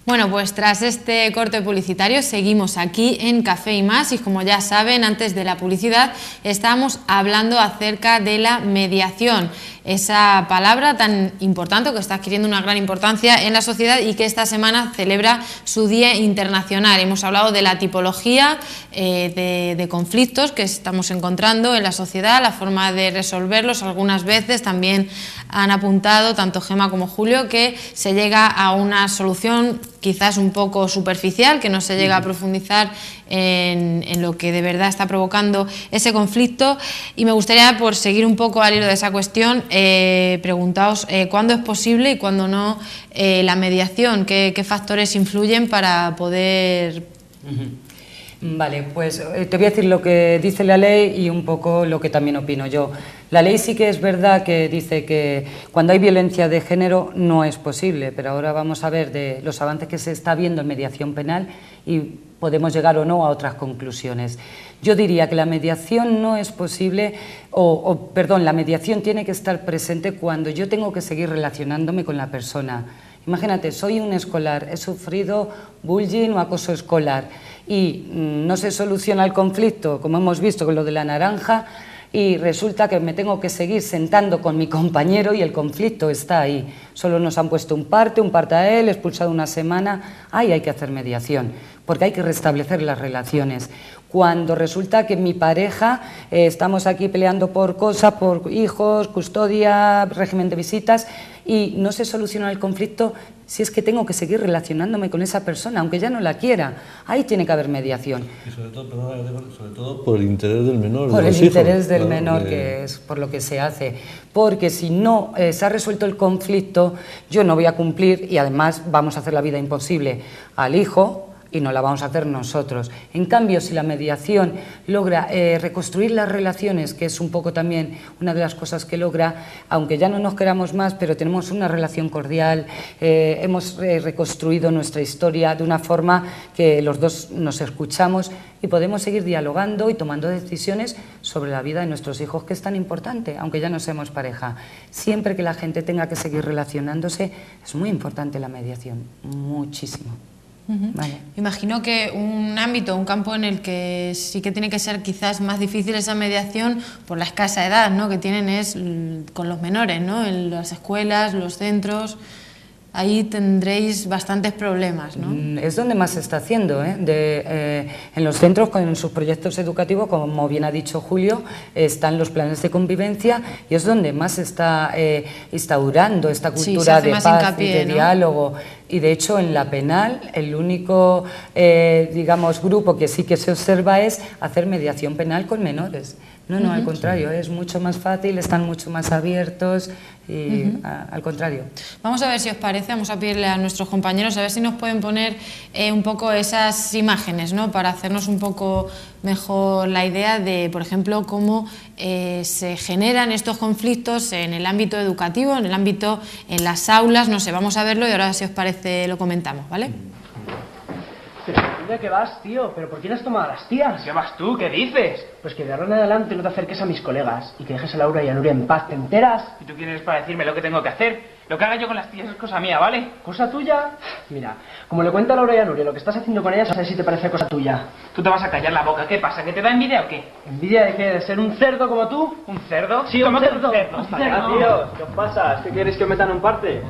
Bueno, pues tras este corte publicitario seguimos aquí en Café y Más y como ya saben, antes de la publicidad estábamos hablando acerca de la mediación, esa palabra tan importante que está adquiriendo una gran importancia en la sociedad y que esta semana celebra su Día Internacional. Hemos hablado de la tipología de conflictos que estamos encontrando en la sociedad, la forma de resolverlos. Algunas veces también han apuntado, tanto Gemma como Julio, que se llega a una solución quizás un poco superficial, que no se llega a profundizar en lo que de verdad está provocando ese conflicto. Y me gustaría, por seguir un poco al hilo de esa cuestión, preguntaos cuándo es posible y cuándo no la mediación, qué factores influyen para poder... Vale, pues te voy a decir lo que dice la ley y un poco lo que también opino yo. La ley sí que es verdad que dice que cuando hay violencia de género no es posible, pero ahora vamos a ver de los avances que se está viendo en mediación penal y podemos llegar o no a otras conclusiones. Yo diría que la mediación no es posible, perdón, la mediación tiene que estar presente cuando yo tengo que seguir relacionándome con la persona. Imagínate, soy un escolar, he sufrido bullying o acoso escolar y no se soluciona el conflicto, como hemos visto con lo de la naranja, y resulta que me tengo que seguir sentando con mi compañero y el conflicto está ahí. Solo nos han puesto un parte a él, expulsado una semana. Ahí hay que hacer mediación, porque hay que restablecer las relaciones. Cuando resulta que mi pareja, estamos aquí peleando por cosas, por hijos, custodia, régimen de visitas, y no se soluciona el conflicto si es que tengo que seguir relacionándome con esa persona, aunque ya no la quiera. Ahí tiene que haber mediación. Y sobre todo, perdón, sobre todo por el interés del menor. Por el interés del menor, que es por lo que se hace. Porque si no se ha resuelto el conflicto, yo no voy a cumplir y además vamos a hacer la vida imposible al hijo, y no la vamos a hacer nosotros. En cambio, si la mediación logra reconstruir las relaciones, que es un poco también una de las cosas que logra, aunque ya no nos queramos más, pero tenemos una relación cordial, hemos reconstruido nuestra historia de una forma que los dos nos escuchamos y podemos seguir dialogando y tomando decisiones sobre la vida de nuestros hijos, que es tan importante, aunque ya no seamos pareja. Siempre que la gente tenga que seguir relacionándose, es muy importante la mediación, muchísimo. Vale. Imagino que un ámbito, un campo en el que sí que tiene que ser quizás más difícil esa mediación por la escasa edad, ¿no?, que tienen es con los menores, ¿no?, en las escuelas, los centros. Ahí tendréis bastantes problemas, ¿no? Es donde más se está haciendo, en los centros con sus proyectos educativos, como bien ha dicho Julio, están los planes de convivencia y es donde más se está instaurando esta cultura de paz y de diálogo. Y de hecho en la penal el único, digamos, grupo que sí que se observa es hacer mediación penal con menores. No, al contrario, es mucho más fácil, están mucho más abiertos y al contrario. Vamos a ver si os parece, vamos a pedirle a nuestros compañeros a ver si nos pueden poner un poco esas imágenes, ¿no?, para hacernos un poco mejor la idea de, por ejemplo, cómo se generan estos conflictos en el ámbito educativo, en el ámbito, en las aulas, no sé, vamos a verlo y ahora si os parece lo comentamos, ¿vale? ¿Dónde que vas, tío? ¿Pero por quién has tomado a las tías? ¿Qué vas tú? ¿Qué dices? Pues que de ahora en adelante no te acerques a mis colegas y que dejes a Laura y a Nuria en paz, ¿te enteras? ¿Y tú quién eres para decirme lo que tengo que hacer? Lo que haga yo con las tías es cosa mía, ¿vale? ¿Cosa tuya? Mira, como le cuento a Laura y a Nuria lo que estás haciendo con ellas, a ver si te parece cosa tuya. Tú te vas a callar la boca, ¿qué pasa? ¿Que te da envidia o qué? ¿Envidia de qué? ¿De ser un cerdo como tú? ¿Un cerdo? Sí, un cerdo. Hasta ya, tío. ¿Qué os pasa? ¿Qué queréis que os metan un parte?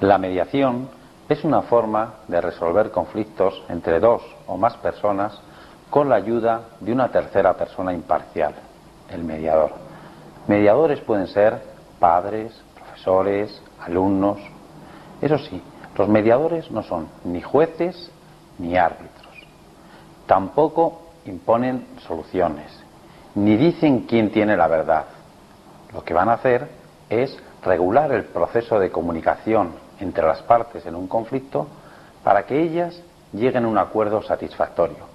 La mediación es una forma de resolver conflictos entre dos o más personas con la ayuda de una tercera persona imparcial, el mediador. Mediadores pueden ser padres, profesores, alumnos. Eso sí, los mediadores no son ni jueces ni árbitros. Tampoco imponen soluciones, ni dicen quién tiene la verdad. Lo que van a hacer es regular el proceso de comunicación entre las partes en un conflicto para que ellas lleguen a un acuerdo satisfactorio.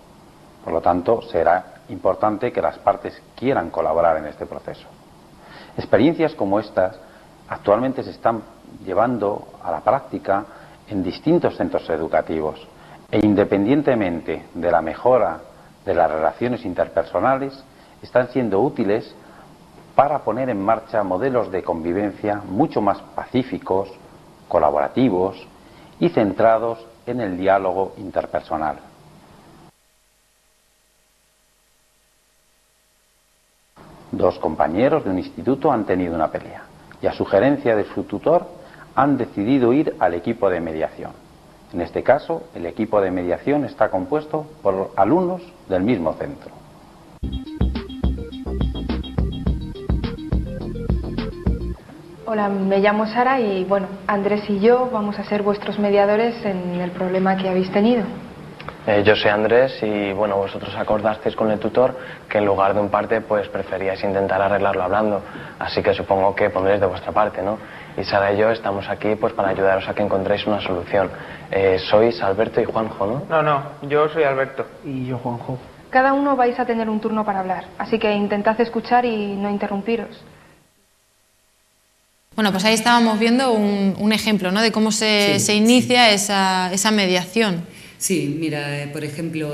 Por lo tanto, será importante que las partes quieran colaborar en este proceso. Experiencias como estas actualmente se están llevando a la práctica en distintos centros educativos e independientemente de la mejora de las relaciones interpersonales, están siendo útiles para poner en marcha modelos de convivencia mucho más pacíficos, colaborativos y centrados en el diálogo interpersonal. Dos compañeros de un instituto han tenido una pelea y a sugerencia de su tutor han decidido ir al equipo de mediación. En este caso, el equipo de mediación está compuesto por alumnos del mismo centro. Hola, me llamo Sara y bueno, Andrés y yo vamos a ser vuestros mediadores en el problema que habéis tenido. Yo soy Andrés y bueno, vosotros acordasteis con el tutor que en lugar de un parte pues preferíais intentar arreglarlo hablando, así que supongo que pondréis de vuestra parte, ¿no? Y Sara y yo estamos aquí pues para ayudaros a que encontréis una solución. Sois Alberto y Juanjo, ¿no? No, yo soy Alberto. Y yo, Juanjo. Cada uno vais a tener un turno para hablar, así que intentad escuchar y no interrumpiros. Bueno, pues ahí estábamos viendo un ejemplo, ¿no?, de cómo se inicia esa mediación. Sí, mira, por ejemplo,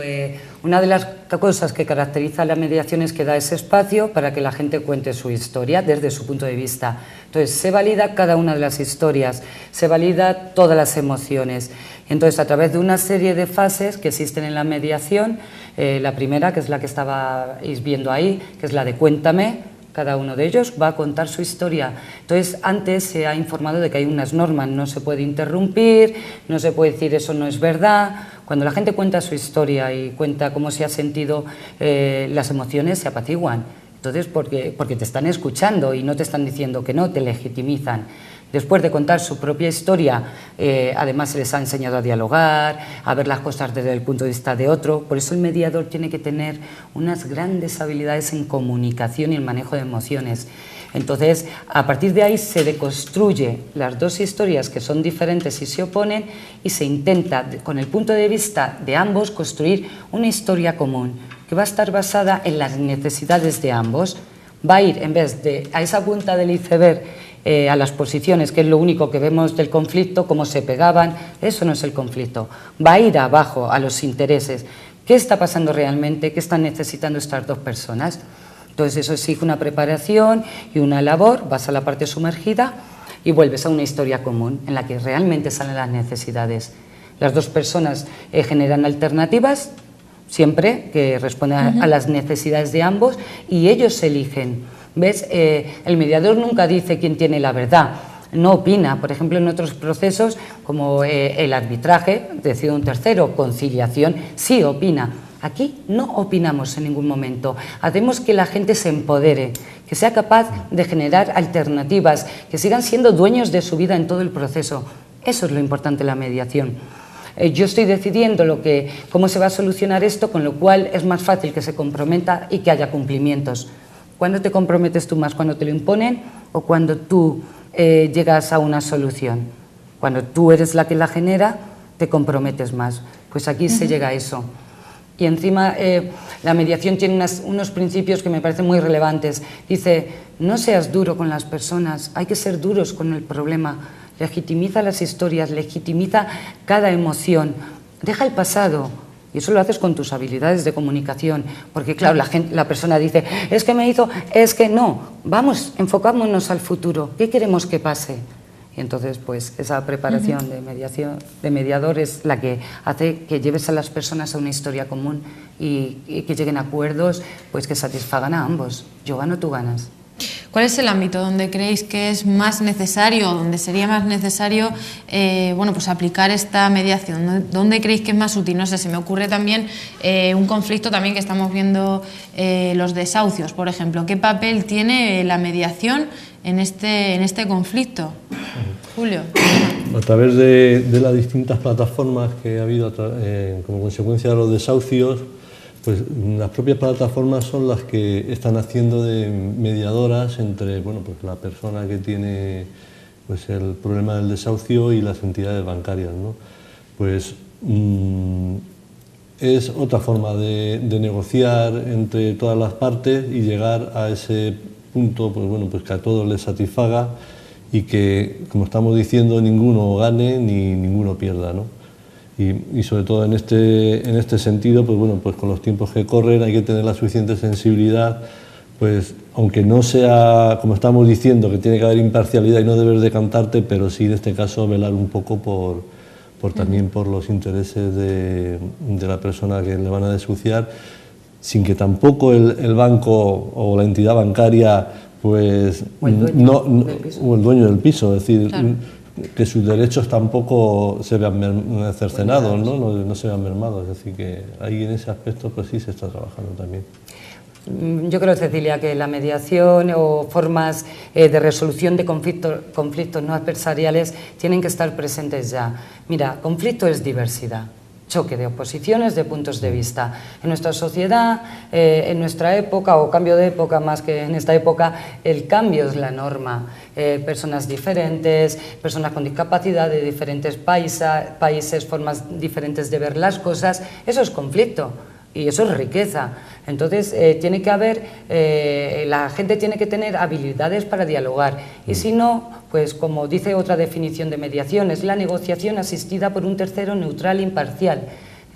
una de las cosas que caracteriza la mediación es que da ese espacio para que la gente cuente su historia desde su punto de vista. Entonces, se valida cada una de las historias, se valida todas las emociones. Entonces, a través de una serie de fases que existen en la mediación, la primera, que es la que estabais viendo ahí, que es la de cuéntame. Cada uno de ellos va a contar su historia. Entonces, antes se ha informado de que hay unas normas, no se puede interrumpir, no se puede decir eso no es verdad. Cuando la gente cuenta su historia y cuenta cómo se ha sentido, las emociones se apaciguan. Entonces, porque te están escuchando y no te están diciendo que no, te legitimizan. Después de contar su propia historia, además se les ha enseñado a dialogar, a ver las cosas desde el punto de vista de otro. Por eso el mediador tiene que tener unas grandes habilidades en comunicación y el manejo de emociones. Entonces, a partir de ahí se deconstruye las dos historias que son diferentes y se oponen y se intenta, con el punto de vista de ambos, construir una historia común que va a estar basada en las necesidades de ambos. Va a ir, en vez de a esa punta del iceberg, a las posiciones, que es lo único que vemos del conflicto, cómo se pegaban, eso no es el conflicto. Va a ir abajo, a los intereses. ¿Qué está pasando realmente? ¿Qué están necesitando estas dos personas? Entonces eso exige una preparación y una labor, vas a la parte sumergida y vuelves a una historia común en la que realmente salen las necesidades. Las dos personas generan alternativas, siempre que respondan a las necesidades de ambos, y ellos eligen. ¿Ves? El mediador nunca dice quién tiene la verdad, no opina. Por ejemplo, en otros procesos como el arbitraje, decide un tercero, conciliación, sí opina. Aquí no opinamos en ningún momento, hacemos que la gente se empodere, que sea capaz de generar alternativas, que sigan siendo dueños de su vida en todo el proceso. Eso es lo importante de la mediación. Yo estoy decidiendo cómo se va a solucionar esto, con lo cual es más fácil que se comprometa y que haya cumplimientos. ¿Cuándo te comprometes tú más? ¿Cuando te lo imponen o cuando tú llegas a una solución? Cuando tú eres la que la genera, te comprometes más. Pues aquí se llega a eso. Y encima la mediación tiene unos principios que me parecen muy relevantes. Dice, no seas duro con las personas, hay que ser duros con el problema. Legitimiza las historias, legitimiza cada emoción. Deja el pasado. Y eso lo haces con tus habilidades de comunicación, porque claro, la persona dice, es que me hizo, es que no, vamos, enfocámonos al futuro, ¿qué queremos que pase? Y entonces, pues, esa preparación de mediador es la que hace que lleves a las personas a una historia común y que lleguen a acuerdos, pues, que satisfagan a ambos. Yo gano, tú ganas. ¿Cuál es el ámbito donde creéis que es más necesario, donde sería más necesario bueno, pues aplicar esta mediación? ¿Dónde creéis que es más útil? No sé, se me ocurre también un conflicto también que estamos viendo, los desahucios, por ejemplo. ¿Qué papel tiene la mediación en este conflicto? Julio. A través de las distintas plataformas que ha habido como consecuencia de los desahucios, pues las propias plataformas son las que están haciendo de mediadoras entre pues la persona que tiene pues el problema del desahucio y las entidades bancarias, ¿no? Pues es otra forma de negociar entre todas las partes y llegar a ese punto, pues bueno, pues que a todos les satisfaga y que, como estamos diciendo, ninguno gane ni ninguno pierda, ¿no? Y sobre todo en este sentido, pues bueno, pues con los tiempos que corren hay que tener la suficiente sensibilidad, pues aunque no sea, como estamos diciendo, que tiene que haber imparcialidad y no debes decantarte, pero sí en este caso velar un poco también por los intereses de la persona que le van a desuciar, sin que tampoco el banco o la entidad bancaria pues o el dueño del piso, es decir, claro, que sus derechos tampoco se vean cercenados, no se vean mermados, es decir, que ahí en ese aspecto pues sí se está trabajando también. Yo creo, Cecilia, que la mediación o formas de resolución de conflictos no adversariales tienen que estar presentes ya. Mira, conflicto es diversidad, choque de oposiciones, de puntos de vista. En nuestra sociedad, en nuestra época, o cambio de época más que en esta época, el cambio es la norma. Personas diferentes, personas con discapacidad de diferentes países, formas diferentes de ver las cosas, eso es conflicto. Y eso es riqueza. Entonces, tiene que haber, la gente tiene que tener habilidades para dialogar. Y si no, pues como dice otra definición de mediación, es la negociación asistida por un tercero neutral e imparcial.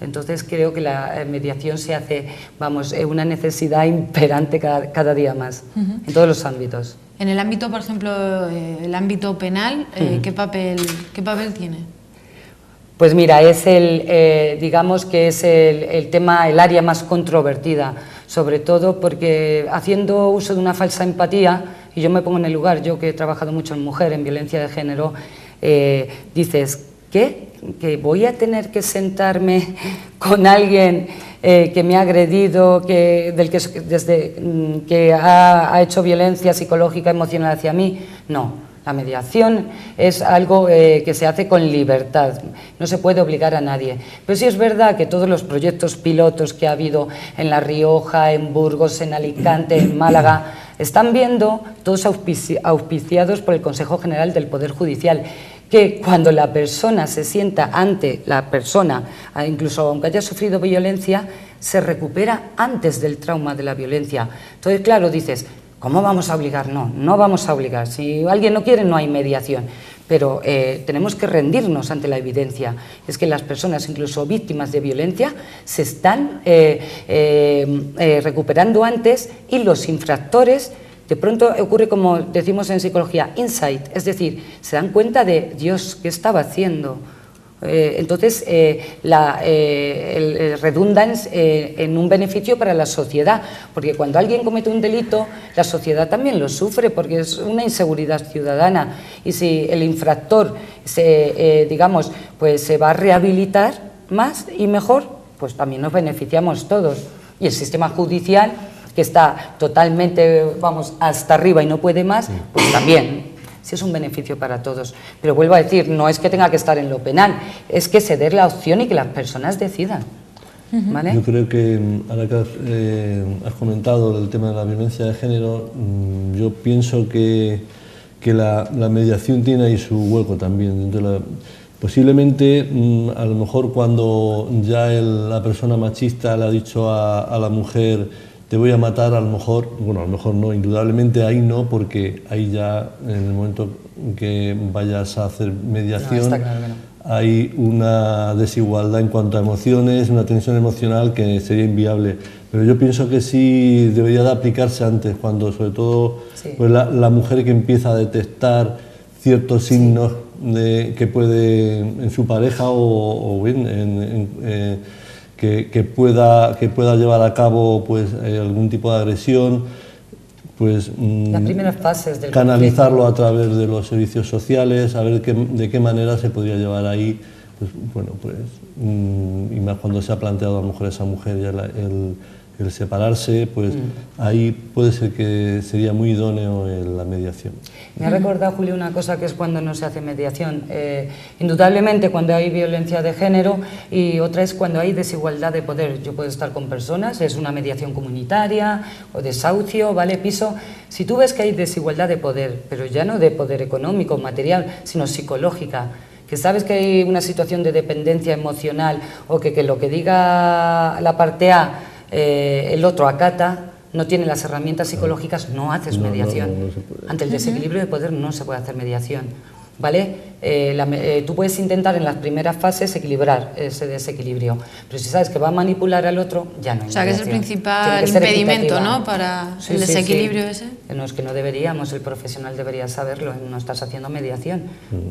Entonces, creo que la mediación se hace, vamos, una necesidad imperante cada día más, en todos los ámbitos. En el ámbito, por ejemplo, el ámbito penal, ¿qué papel tiene? Pues mira, es digamos que es el tema, el área más controvertida, sobre todo porque haciendo uso de una falsa empatía, y yo me pongo en el lugar, yo que he trabajado mucho en mujer, en violencia de género, dices, ¿qué? ¿Que voy a tener que sentarme con alguien que me ha agredido, que ha hecho violencia psicológica, emocional hacia mí? No. La mediación es algo que se hace con libertad, no se puede obligar a nadie. Pero sí es verdad que todos los proyectos pilotos que ha habido en La Rioja, en Burgos, en Alicante, en Málaga, están viendo, todos auspiciados por el Consejo General del Poder Judicial, que cuando la persona se sienta ante la persona, incluso aunque haya sufrido violencia, se recupera antes del trauma de la violencia. Entonces, claro, dices, ¿cómo vamos a obligar? No, no vamos a obligar. Si alguien no quiere, no hay mediación. Pero tenemos que rendirnos ante la evidencia. Es que las personas, incluso víctimas de violencia, se están recuperando antes y los infractores, de pronto ocurre como decimos en psicología, insight, es decir, se dan cuenta de, Dios, ¿qué estaba haciendo? Entonces, redunda en un beneficio para la sociedad, porque cuando alguien comete un delito, la sociedad también lo sufre, porque es una inseguridad ciudadana, y si el infractor digamos, pues se va a rehabilitar más y mejor, pues también nos beneficiamos todos. Y el sistema judicial, que está totalmente, vamos, hasta arriba y no puede más, pues también. Sí, es un beneficio para todos. Pero vuelvo a decir, no es que tenga que estar en lo penal, es que se dé la opción y que las personas decidan. ¿Vale? Yo creo que, ahora que has comentado el tema de la violencia de género, yo pienso que la mediación tiene ahí su hueco también. Posiblemente, a lo mejor cuando ya la persona machista le ha dicho a la mujer, te voy a matar, a lo mejor no, indudablemente ahí no, porque ahí ya en el momento que vayas a hacer mediación, no, está claro que no. Hay una desigualdad en cuanto a emociones, una tensión emocional que sería inviable. Pero yo pienso que sí debería de aplicarse antes, cuando sobre todo pues la mujer que empieza a detectar ciertos signos que puede en su pareja o bien que pueda llevar a cabo pues algún tipo de agresión, pues las primeras fases del canalizarlo a través de los servicios sociales, a ver de qué manera se podría llevar ahí, pues bueno, pues y más cuando se ha planteado a lo mejor esa mujer ya el separarse, pues ahí puede ser que sería muy idóneo la mediación. Me ha recordado, Julio, una cosa que es cuando no se hace mediación. Indudablemente cuando hay violencia de género, y otra es cuando hay desigualdad de poder. Yo puedo estar con personas, es una mediación comunitaria o desahucio, ¿vale? Piso. Si tú ves que hay desigualdad de poder, pero ya no de poder económico, material, sino psicológica, que sabes que hay una situación de dependencia emocional o que lo que diga la parte A el otro acata, no tiene las herramientas psicológicas, no haces mediación. No se puede. Ante el desequilibrio de poder no se puede hacer mediación, ¿vale? Tú puedes intentar en las primeras fases equilibrar ese desequilibrio, pero si sabes que va a manipular al otro, ya no hay mediación. O sea, que es el principal Tiene que ser impedimento, equitativa. ¿no?, para Sí, el sí, desequilibrio sí. ese. No es que no deberíamos, el profesional debería saberlo, no estás haciendo mediación.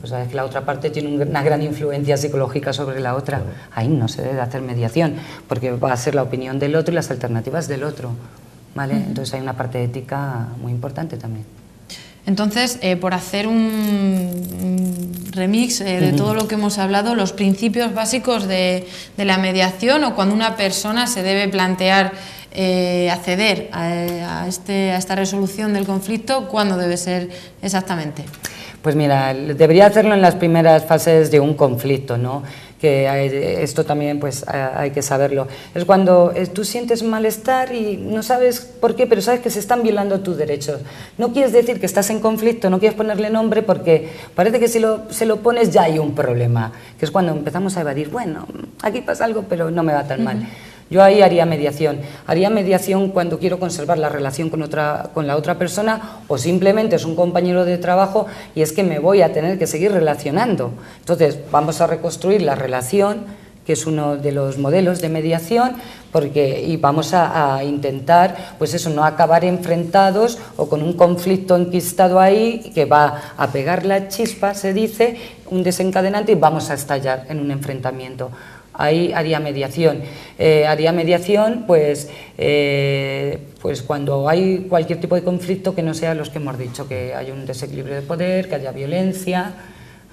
O sea, es que la otra parte tiene una gran influencia psicológica sobre la otra. Ahí no se debe hacer mediación, porque va a ser la opinión del otro y las alternativas del otro, ¿vale? Entonces hay una parte ética muy importante también. Entonces, por hacer un remix de todo lo que hemos hablado, los principios básicos de la mediación, o cuando una persona se debe plantear acceder a esta resolución del conflicto, ¿cuándo debe ser exactamente? Pues mira, debería hacerlo en las primeras fases de un conflicto, ¿no? Que esto también pues hay que saberlo. Es cuando tú sientes malestar y no sabes por qué, pero sabes que se están violando tus derechos. No quieres decir que estás en conflicto, no quieres ponerle nombre porque parece que si se lo pones ya hay un problema, que es cuando empezamos a evadir, bueno, aquí pasa algo pero no me va tan mal. Yo ahí haría mediación. Haría mediación cuando quiero conservar la relación con la otra persona, o simplemente es un compañero de trabajo y es que me voy a tener que seguir relacionando. Entonces vamos a reconstruir la relación, que es uno de los modelos de mediación, y vamos a intentar, pues eso, no acabar enfrentados o con un conflicto enquistado ahí que va a pegar la chispa, se dice, un desencadenante, y vamos a estallar en un enfrentamiento. Ahí haría mediación. Pues cuando hay cualquier tipo de conflicto que no sea los que hemos dicho, que hay un desequilibrio de poder, que haya violencia,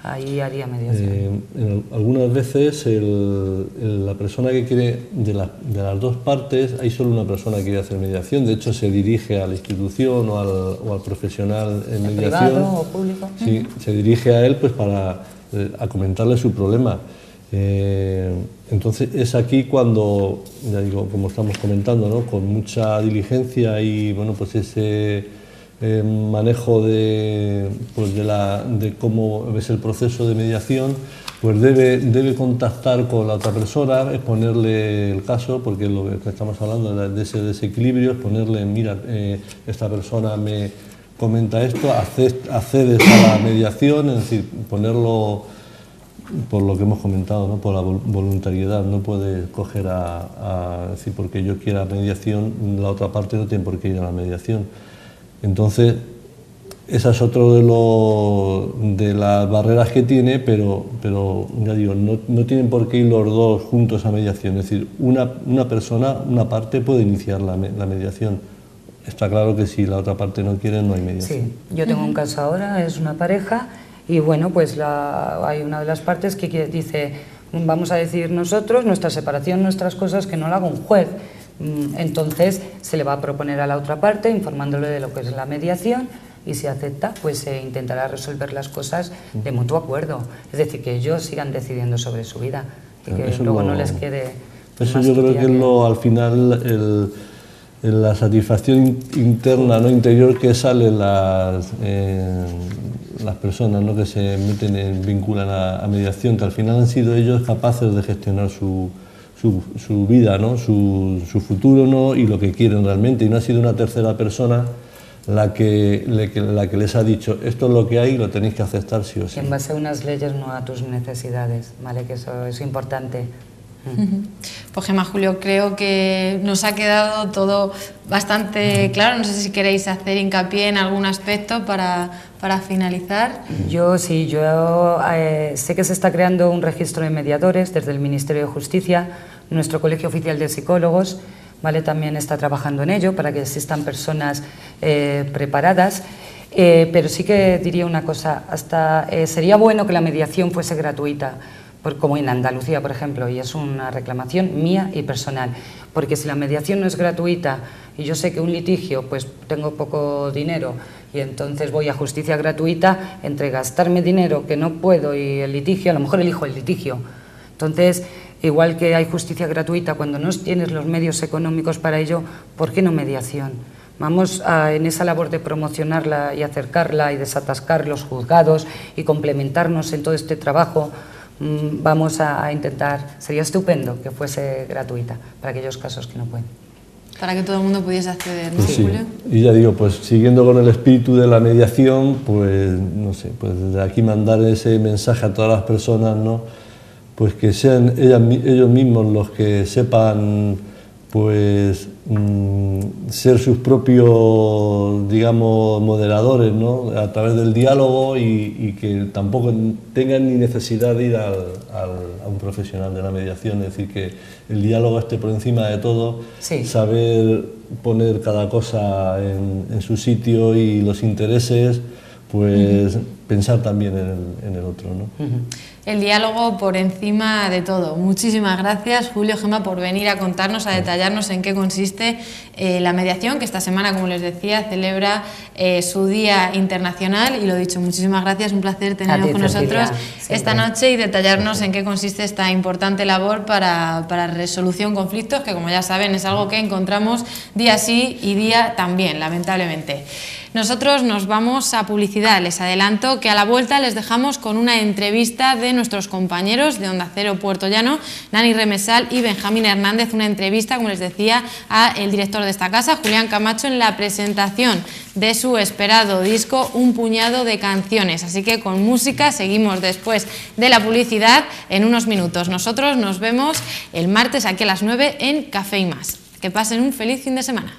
ahí haría mediación. Algunas veces la persona que quiere, de las dos partes, hay solo una persona que quiere hacer mediación, de hecho se dirige a la institución o al profesional en mediación. ¿Privado o público? Sí, se dirige a él pues para comentarle su problema. Entonces es aquí cuando, ya digo, como estamos comentando, ¿no?, con mucha diligencia y bueno, pues ese manejo de cómo es el proceso de mediación, pues debe contactar con la otra persona, exponerle el caso, porque lo que estamos hablando de ese desequilibrio, exponerle, mira, esta persona me comenta esto, accedes a la mediación, es decir, ponerlo por lo que hemos comentado, ¿no?, por la voluntariedad. No puedes coger a decir porque yo quiera mediación, la otra parte no tiene por qué ir a la mediación. Entonces, esa es otro de las barreras que tiene, pero ya digo, no tienen por qué ir los dos juntos a mediación. Es decir, una persona, una parte puede iniciar la mediación. Está claro que si la otra parte no quiere, no hay mediación. Sí, yo tengo un caso ahora, es una pareja. Y bueno, pues hay una de las partes que dice, vamos a decidir nosotros, nuestra separación, nuestras cosas, que no lo haga un juez. Entonces se le va a proponer a la otra parte, informándole de lo que es la mediación, y si acepta, pues se intentará resolver las cosas de mutuo acuerdo. Es decir, que ellos sigan decidiendo sobre su vida y que luego no les quede... Eso yo creo que es al final la satisfacción interna, ¿no?, interior, que sale las personas, ¿no?, que se meten, vinculan a mediación, que al final han sido ellos capaces de gestionar su vida, ¿no?, su futuro, ¿no?, y lo que quieren realmente, y no ha sido una tercera persona la que les ha dicho esto es lo que hay y lo tenéis que aceptar sí o sí. En base a unas leyes, no a tus necesidades, ¿vale? Que eso es importante. Pues Gemma, Julio, creo que nos ha quedado todo bastante claro. No sé si queréis hacer hincapié en algún aspecto para finalizar. Yo sé que se está creando un registro de mediadores desde el Ministerio de Justicia. Nuestro Colegio Oficial de Psicólogos, ¿vale?, también está trabajando en ello para que existan personas preparadas. Pero sí que diría una cosa, sería bueno que la mediación fuese gratuita, como en Andalucía, por ejemplo, y es una reclamación mía y personal, porque si la mediación no es gratuita y yo sé que un litigio, pues tengo poco dinero y entonces voy a justicia gratuita, entre gastarme dinero que no puedo y el litigio, a lo mejor elijo el litigio. Entonces, igual que hay justicia gratuita, cuando no tienes los medios económicos para ello, ¿por qué no mediación? Vamos en esa labor de promocionarla y acercarla y desatascar los juzgados y complementarnos en todo este trabajo. Vamos a intentar, sería estupendo que fuese gratuita para aquellos casos que no pueden. Para que todo el mundo pudiese acceder, ¿no, Pues sí. Julio? Y ya digo, pues siguiendo con el espíritu de la mediación, pues no sé, pues desde aquí mandar ese mensaje a todas las personas, ¿no? Pues que sean ellos mismos los que sepan, pues ser sus propios, digamos, moderadores, ¿no? A través del diálogo y que tampoco tengan ni necesidad de ir a un profesional de la mediación, es decir, que el diálogo esté por encima de todo, sí. Saber poner cada cosa en su sitio y los intereses, pues pensar también en el otro, ¿no? El diálogo por encima de todo. Muchísimas gracias, Julio, Gemma, por venir a contarnos, a detallarnos en qué consiste la mediación, que esta semana, como les decía, celebra su Día Internacional. Y lo dicho, muchísimas gracias, un placer teneros con nosotros esta noche y detallarnos en qué consiste esta importante labor para resolución de conflictos, que como ya saben es algo que encontramos día sí y día también, lamentablemente. Nosotros nos vamos a publicidad. Les adelanto que a la vuelta les dejamos con una entrevista de nuestros compañeros de Onda Cero Puerto Llano, Nani Remesal y Benjamín Hernández, una entrevista, como les decía, a el director de esta casa, Julián Camacho, en la presentación de su esperado disco Un puñado de canciones. Así que con música seguimos después de la publicidad en unos minutos. Nosotros nos vemos el martes aquí a las 9 en Café y Más. Que pasen un feliz fin de semana.